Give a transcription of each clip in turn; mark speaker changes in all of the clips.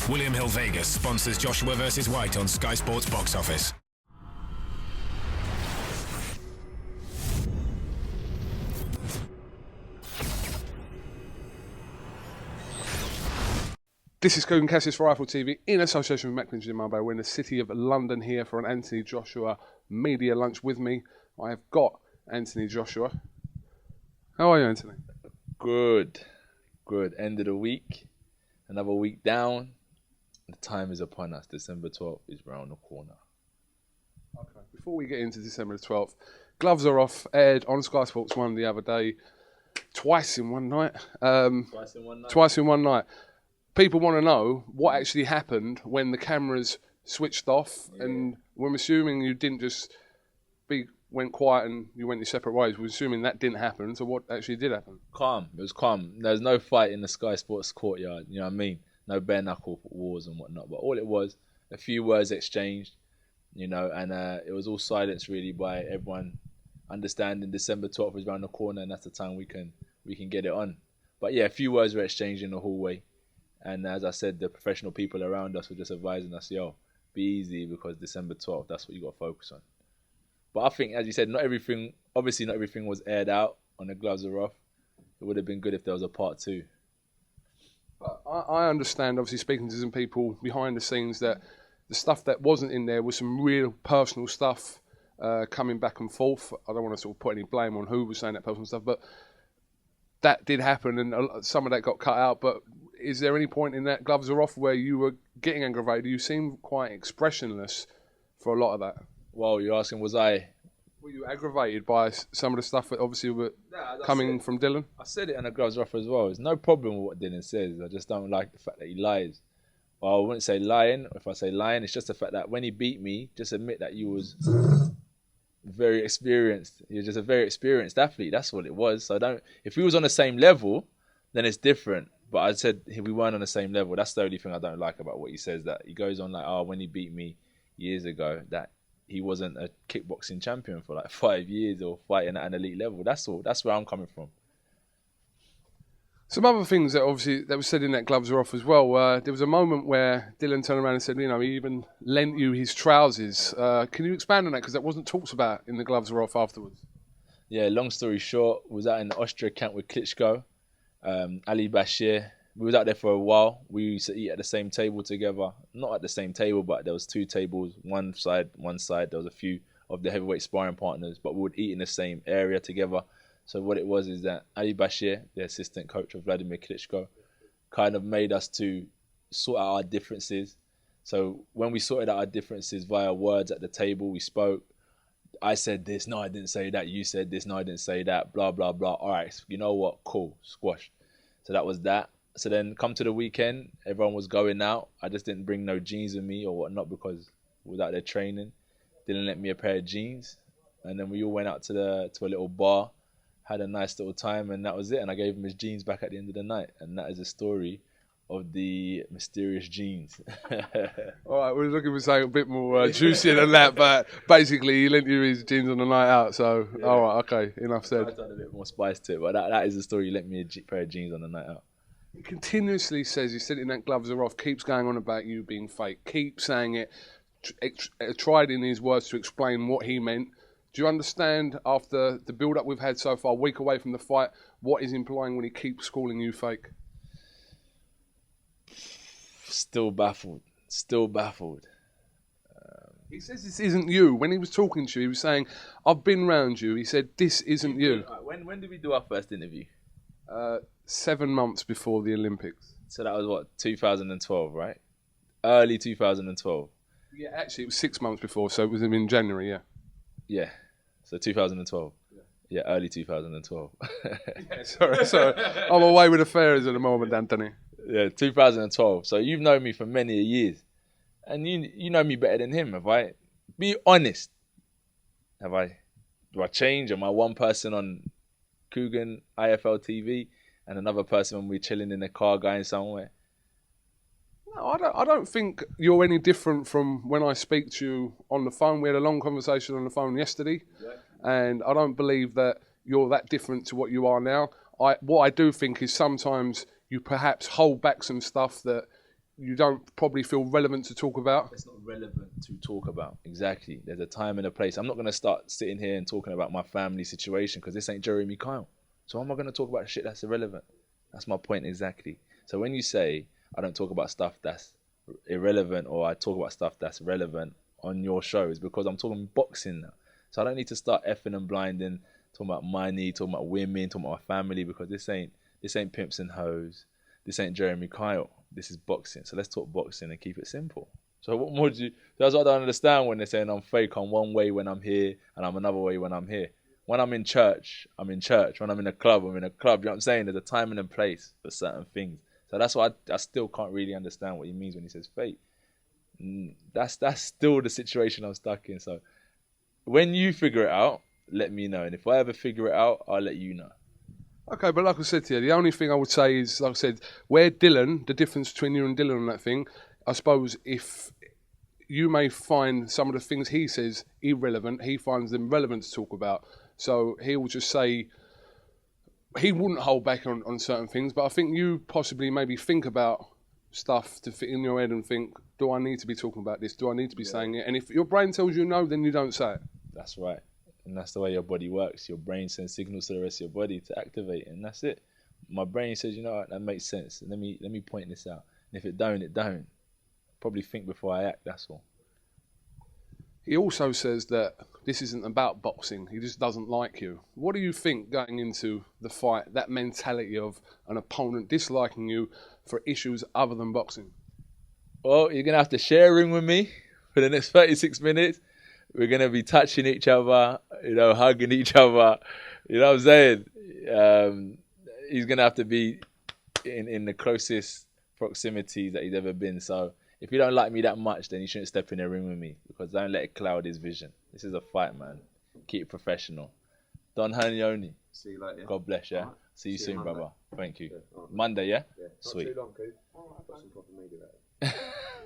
Speaker 1: William Hill Vegas sponsors Joshua vs. Whyte on Sky Sports Box Office.
Speaker 2: This is KUGAN CASSIUS for Rifle TV in association with Macklin Marlborough. We're in the city of London here for an Anthony Joshua media lunch with me. I have got Anthony Joshua. How are you, Anthony?
Speaker 3: Good. End of the week. Another week down. The time is upon us. December 12th is round the corner.
Speaker 2: Okay. Before we get into December the 12th, Gloves Are Off aired on Sky Sports 1 the other day. Twice in one night. Twice in one night. People want to know what actually happened when the cameras switched off, and we're assuming you didn't just went quiet and you went your separate ways. We're assuming that didn't happen. So what actually did happen?
Speaker 3: Calm. It was calm. There was no fight in the Sky Sports courtyard. You know what I mean? No bare knuckle wars and whatnot. But all it was, a few words exchanged, and it was all silenced really by everyone understanding December 12th is around the corner, and that's the time we can get it on. But yeah, a few words were exchanged in the hallway. And as I said, the professional people around us were just advising us, be easy because December 12th, that's what you got to focus on. But I think, as you said, not everything was aired out on the Gloves Are Off. It would have been good if there was a part 2.
Speaker 2: But I understand, obviously, speaking to some people behind the scenes, that the stuff that wasn't in there was some real personal stuff coming back and forth. I don't want to sort of put any blame on who was saying that personal stuff, but that did happen and some of that got cut out. But is there any point in that Gloves Are Off where you were getting aggravated? You seem quite expressionless for a lot of that. Well,
Speaker 3: you're asking,
Speaker 2: were you aggravated by some of the stuff that obviously were coming from Dillian?
Speaker 3: I said it on the Gloves Are Off as well. There's no problem with what Dillian says. I just don't like the fact that he lies. Well, I wouldn't say lying. If I say lying, it's just the fact that when he beat me, just admit that you was very experienced. He was just a very experienced athlete. That's what it was. So if we was on the same level, then it's different. But I said we weren't on the same level. That's the only thing I don't like about what he says. That he goes on like, when he beat me years ago, that he wasn't a kickboxing champion for like 5 years or fighting at an elite level. That's all. That's where I'm coming from.
Speaker 2: Some other things that obviously that was said in that Gloves Are Off as well. There was a moment where Dillian turned around and said, he even lent you his trousers. Can you expand on that? Because that wasn't talked about in the Gloves Are Off afterwards.
Speaker 3: Yeah, long story short, was out in the Austria camp with Klitschko. Ali Bashir, we was out there for a while. We used to eat at the same table together. Not at the same table, but there was 2 tables, one side. There was a few of the heavyweight sparring partners, but we would eat in the same area together. So what it was is that Ali Bashir, the assistant coach of Vladimir Klitschko, kind of made us to sort out our differences. So when we sorted out our differences via words at the table, we spoke. I said this, no, I didn't say that. You said this, no, I didn't say that, blah, blah, blah. All right, you know what? Cool, squash. So that was that. So then come to the weekend, everyone was going out. I just didn't bring no jeans with me or whatnot because we was out there training. Didn't let me a pair of jeans. And then we all went out to a little bar, had a nice little time, and that was it. And I gave him his jeans back at the end of the night. And that is the story of the mysterious jeans.
Speaker 2: All right, we're looking for something a bit more juicy than that, but basically he lent you his jeans on the night out, so yeah. All right, okay, enough said.
Speaker 3: I've done a bit more spice to it, but that is the story. He lent me a pair of jeans on the night out.
Speaker 2: He continuously says, he said in that Gloves Are Off, keeps going on about you being fake, keep saying it, tried in his words to explain what he meant. Do you understand, after the build-up we've had so far, a week away from the fight, what he's implying when he keeps calling you fake?
Speaker 3: Still baffled.
Speaker 2: He says this isn't you. When he was talking to you, he was saying, I've been round you. He said, this isn't you.
Speaker 3: When did we do our first interview?
Speaker 2: 7 months before the Olympics.
Speaker 3: So that was 2012, right? Early 2012.
Speaker 2: Yeah, actually it was 6 months before, so it was in January, yeah.
Speaker 3: Yeah, so 2012. Yeah, early 2012.
Speaker 2: Yeah, sorry. I'm away with affairs at the moment, Anthony.
Speaker 3: Yeah, 2012. So you've known me for many years. And you know me better than him, have I? Be honest. Have I? Do I change? Am I one person on KUGAN, IFL TV, and another person when we're chilling in the car going somewhere?
Speaker 2: No, I don't think you're any different from when I speak to you on the phone. We had a long conversation on the phone yesterday, and I don't believe that you're that different to what you are now. What I do think is sometimes you perhaps hold back some stuff that you don't probably feel relevant to talk about?
Speaker 3: It's not relevant to talk about. Exactly. There's a time and a place. I'm not going to start sitting here and talking about my family situation because this ain't Jeremy Kyle. So how am I going to talk about shit that's irrelevant? That's my point exactly. So when you say I don't talk about stuff that's irrelevant or I talk about stuff that's relevant on your show, it's because I'm talking boxing now. So I don't need to start effing and blinding, talking about money, talking about women, talking about my family, because this ain't pimps and hoes. This ain't Jeremy Kyle. This is boxing. So let's talk boxing and keep it simple. So what more do you... That's what I don't understand when they're saying I'm fake. I'm one way when I'm here and I'm another way when I'm here. When I'm in church, I'm in church. When I'm in a club, I'm in a club. You know what I'm saying? There's a time and a place for certain things. So that's why I still can't really understand what he means when he says fake. That's still the situation I'm stuck in. So when you figure it out, let me know. And if I ever figure it out, I'll let you know.
Speaker 2: Okay, but like I said to you, the only thing I would say is, like I said, where Dylan, the difference between you and Dylan on that thing, I suppose if you may find some of the things he says irrelevant, he finds them relevant to talk about. So he will just say, he wouldn't hold back on certain things, but I think you possibly maybe think about stuff to fit in your head and think, do I need to be talking about this? Do I need to be saying it? And if your brain tells you no, then you don't say it.
Speaker 3: That's right. And that's the way your body works. Your brain sends signals to the rest of your body to activate, and that's it. My brain says, you know what, that makes sense. Let me point this out. And if it don't, it don't. Probably think before I act, that's all.
Speaker 2: He also says that this isn't about boxing. He just doesn't like you. What do you think going into the fight, that mentality of an opponent disliking you for issues other than boxing?
Speaker 3: Well, you're going to have to share a ring with me for the next 36 minutes. We're going to be touching each other, hugging each other. You know what I'm saying? He's going to have to be in the closest proximity that he's ever been. So if you don't like me that much, then you shouldn't step in a ring with me, because don't let it cloud his vision. This is a fight, man. Keep it professional. Don Hanyoni.
Speaker 4: See you later.
Speaker 3: God bless, yeah?
Speaker 4: Right.
Speaker 3: See you soon,
Speaker 4: Monday.
Speaker 3: brother. Thank you.
Speaker 4: Yeah, right.
Speaker 3: Monday, yeah?
Speaker 4: Yeah. Not
Speaker 3: Sweet.
Speaker 4: too long, Coop. Got some proper media out.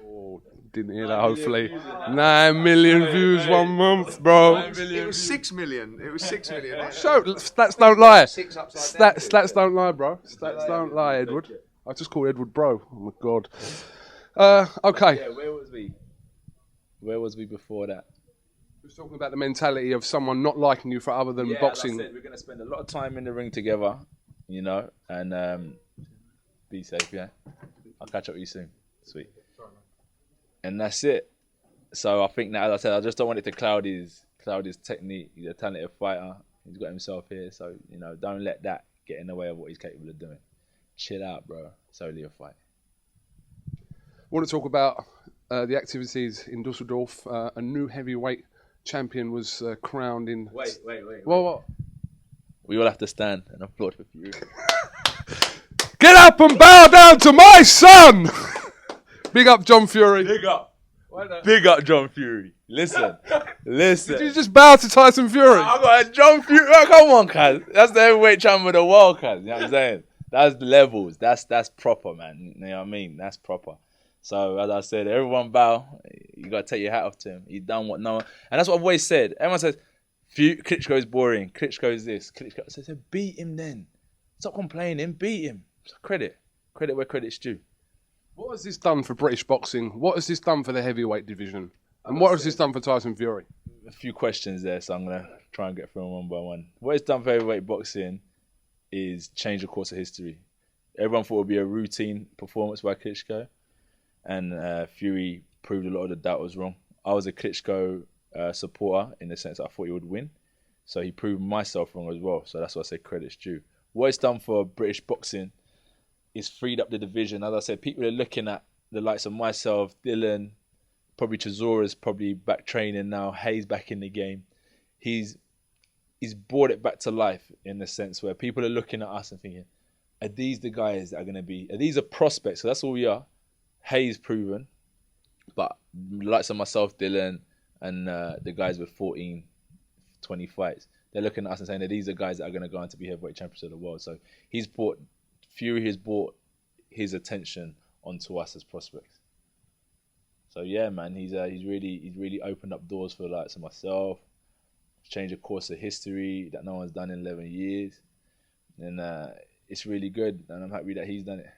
Speaker 2: Oh, didn't hear that, hopefully. 9 million views 1 month, bro.
Speaker 4: It was 6 million. It was 6 million.
Speaker 2: Show, stats don't lie.
Speaker 4: 6 upside down.
Speaker 2: Stats don't lie, bro. Stats don't lie, Edward. I just called Edward bro. Oh, my God. Okay.
Speaker 3: Yeah, where was we? Where was we before that?
Speaker 2: We were talking about the mentality of someone not liking you for other than boxing.
Speaker 3: Like I said, we're going to spend a lot of time in the ring together, and be safe, yeah? I'll catch up with you soon. Sweet. And that's it. So I think now, as I said, I just don't want it to cloud his technique. He's a talented fighter. He's got himself here. So, don't let that get in the way of what he's capable of doing. Chill out, bro. It's only a fight.
Speaker 2: I want to talk about the activities in Dusseldorf. A new heavyweight champion was crowned in...
Speaker 3: Wait.
Speaker 2: What?
Speaker 3: We all have to stand and applaud for Fury.
Speaker 2: Get up and bow down to my son! Big up, John Fury.
Speaker 3: Big up. Big up, John Fury. Listen.
Speaker 2: Did you just bow to Tyson Fury?
Speaker 3: I got a John Fury. Oh, come on, cuz. That's the heavyweight champion of the world, cuz. You know what I'm saying? That's the levels. That's proper, man. You know what I mean? That's proper. So, as I said, everyone bow. You got to take your hat off to him. He's done what no one... And that's what I've always said. Everyone says, Klitschko's boring. Klitschko's this. Klitschko... So I said, beat him then. Stop complaining. Beat him. Credit where credit's due.
Speaker 2: What has this done for British boxing? What has this done for the heavyweight division? And what has this done for Tyson Fury?
Speaker 3: A few questions there, so I'm going to try and get through them one by one. What it's done for heavyweight boxing is change the course of history. Everyone thought it would be a routine performance by Klitschko, and Fury proved a lot of the doubt was wrong. I was a Klitschko supporter in the sense that I thought he would win, so he proved myself wrong as well. So that's why I say credit's due. What it's done for British boxing is freed up the division. As I said, people are looking at the likes of myself, Dylan, probably Chizora's probably back training now, Hayes back in the game. He's brought it back to life in the sense where people are looking at us and thinking, are these the guys that are going to be, are these a prospect? So that's all we are. Hayes proven, but the likes of myself, Dylan, and the guys with 14, 20 fights, they're looking at us and saying that these are guys that are going to go on to be heavyweight champions of the world. So Fury has brought his attention onto us as prospects. So yeah, man, he's really opened up doors for the likes of myself, changed the course of history that no one's done in 11 years, and it's really good, and I'm happy that he's done it.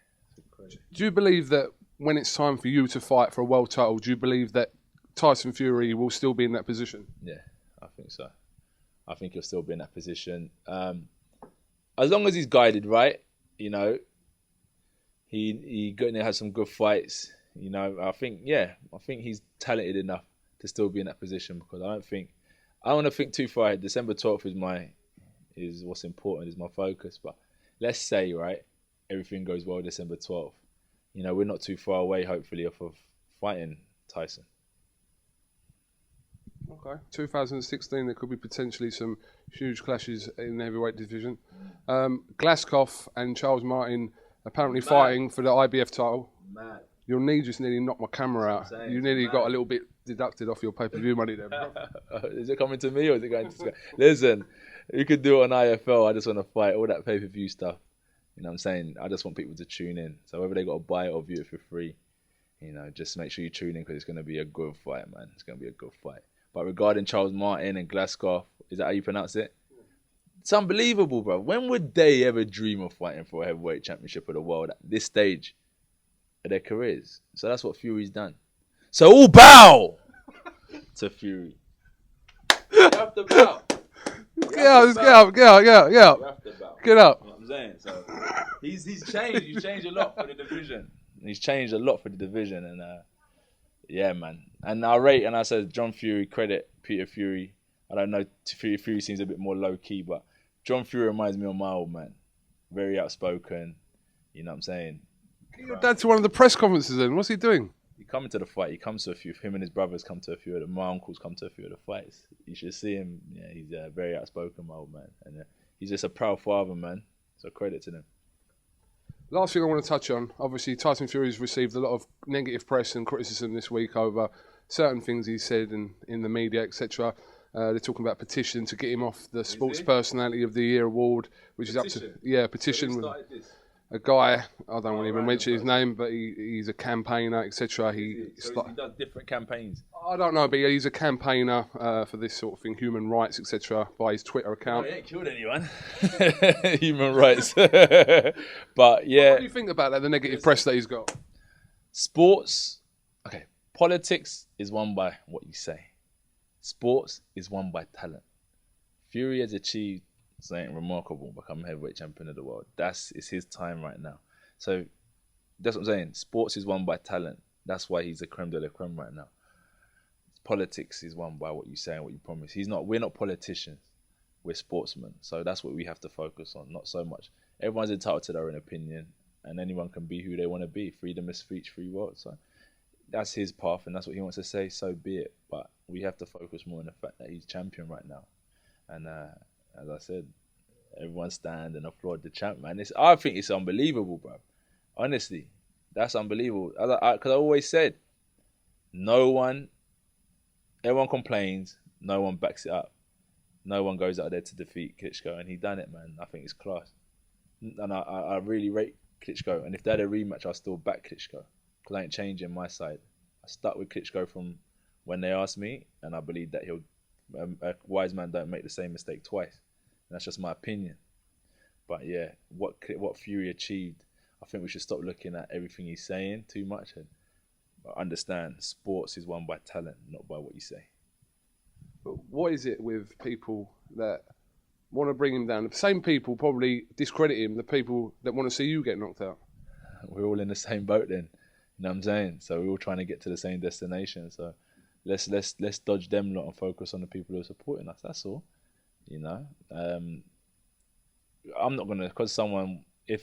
Speaker 2: Do you believe that when it's time for you to fight for a world title, do you believe that Tyson Fury will still be in that position?
Speaker 3: Yeah, I think so. I think he'll still be in that position. As long as he's guided right, you know, he has some good fights. You know, I think he's talented enough to still be in that position, because I don't want to think too far ahead. December 12th is what's important, is my focus. But let's say, right, everything goes well December 12th. You know, we're not too far away, hopefully, off of fighting Tyson.
Speaker 2: Okay. 2016, there could be potentially some huge clashes in the heavyweight division. Glasgow and Charles Martin apparently fighting for the IBF title.
Speaker 3: Mad.
Speaker 2: Your knee just nearly knocked my camera out. You nearly got a little bit deducted off your pay-per-view money there, bro.
Speaker 3: Is it coming to me or is it going to... Listen, you could do it on IFL. I just want to fight all that pay-per-view stuff. You know what I'm saying? I just want people to tune in. So whether they got to buy it or view it for free, you know, just make sure you tune in, because it's going to be a good fight, man. It's going to be a good fight. But regarding Charles Martin and Glasgow, is that how you pronounce it? It's unbelievable, bro. When would they ever dream of fighting for a heavyweight championship of the world at this stage of their careers? So that's what Fury's done. So all bow to Fury. You have to bow.
Speaker 2: Get up.
Speaker 3: You have to bow.
Speaker 2: Get up.
Speaker 3: You know what I'm saying? So he's changed. He's changed a lot for the division. And yeah, man. And I said John Fury, credit Peter Fury. I don't know, Fury seems a bit more low key, but John Fury reminds me of my old man. Very outspoken. You know what I'm saying?
Speaker 2: Your dad to one of the press conferences then. What's he doing?
Speaker 3: He coming to the fight. He comes to a few. Him and his brothers come to a few of them. My uncles come to a few of the fights. You should see him. Yeah, he's very outspoken, my old man. And he's just a proud father, man. So credit to them.
Speaker 2: Last thing I want to touch on, obviously Tyson Fury's received a lot of negative press and criticism this week over certain things he said in the media, etc. They're talking about petition to get him off the Sports Personality of the Year award, which is up to petition with a guy, I don't want to even mention his name, but he's a campaigner, etc. He
Speaker 3: does different campaigns.
Speaker 2: I don't know, but he's a campaigner for this sort of thing, human rights, etc. by his Twitter account.
Speaker 3: He ain't killed anyone. Human rights. But yeah.
Speaker 2: What do you think about that, the negative press that he's got?
Speaker 3: Sports, okay, politics is won by what you say. Sports is won by talent. Fury has achieved something remarkable, become heavyweight champion of the world. It's his time right now. So that's what I'm saying. Sports is won by talent. That's why he's the creme de la creme right now. Politics is won by what you say and what you promise. We're not politicians. We're sportsmen. So that's what we have to focus on. Not so much. Everyone's entitled to their own opinion, and anyone can be who they want to be. Freedom of speech, free world. So that's his path, and that's what he wants to say. So be it. But we have to focus more on the fact that he's champion right now. And as I said, everyone stand and applaud the champ, man. I think it's unbelievable, bro. Honestly, that's unbelievable. Because I always said, everyone complains, no one backs it up. No one goes out there to defeat Klitschko, and he done it, man. I think it's class. And I really rate Klitschko. And if they had a rematch, I'll still back Klitschko, because I ain't changing my side. I stuck with Klitschko from when they asked me, and I believe that a wise man don't make the same mistake twice. And that's just my opinion. But yeah, what Fury achieved, I think we should stop looking at everything he's saying too much and understand sports is won by talent, not by what you say.
Speaker 2: But what is it with people that want to bring him down? The same people probably discredit him, the people that want to see you get knocked out.
Speaker 3: We're all in the same boat then. You know what I'm saying? So we're all trying to get to the same destination. So let's dodge them lot and focus on the people who are supporting us. That's all. You know, I'm not gonna, because if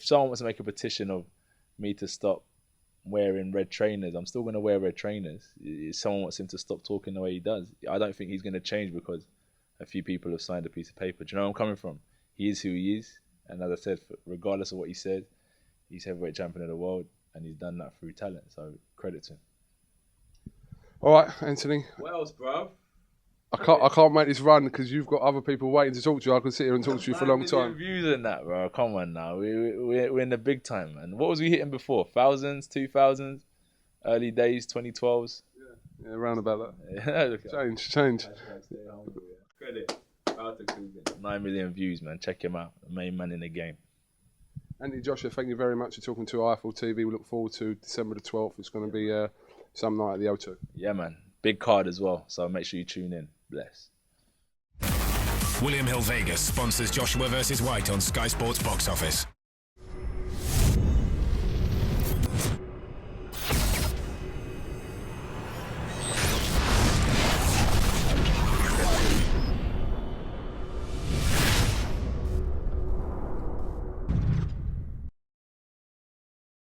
Speaker 3: someone wants to make a petition of me to stop wearing red trainers, I'm still gonna wear red trainers. If someone wants him to stop talking the way he does, I don't think he's gonna change because a few people have signed a piece of paper. Do you know where I'm coming from? He is who he is, and as I said, regardless of what he said, he's heavyweight champion of the world, and he's done that through talent. So credit to him.
Speaker 2: All right, Anthony.
Speaker 3: What else, bro?
Speaker 2: I can't make this run because you've got other people waiting to talk to you. I could sit here and talk to you for a long time.
Speaker 3: Views and that, bro. Come on now. We're in the big time, man. What was we hitting before? Thousands, 2000s, early days, 2012s?
Speaker 2: Yeah, around about that.
Speaker 3: Yeah.
Speaker 2: Change.
Speaker 3: Credit. 9 million views, man. Check him out. The main man in the game.
Speaker 2: Anthony, Joshua, thank you very much for talking to IFL TV. We look forward to December the 12th. It's going to be some night at the O2.
Speaker 3: Yeah, man. Big card as well, so make sure you tune in. Bless.
Speaker 1: William Hill Vegas sponsors Joshua versus White on Sky Sports Box Office.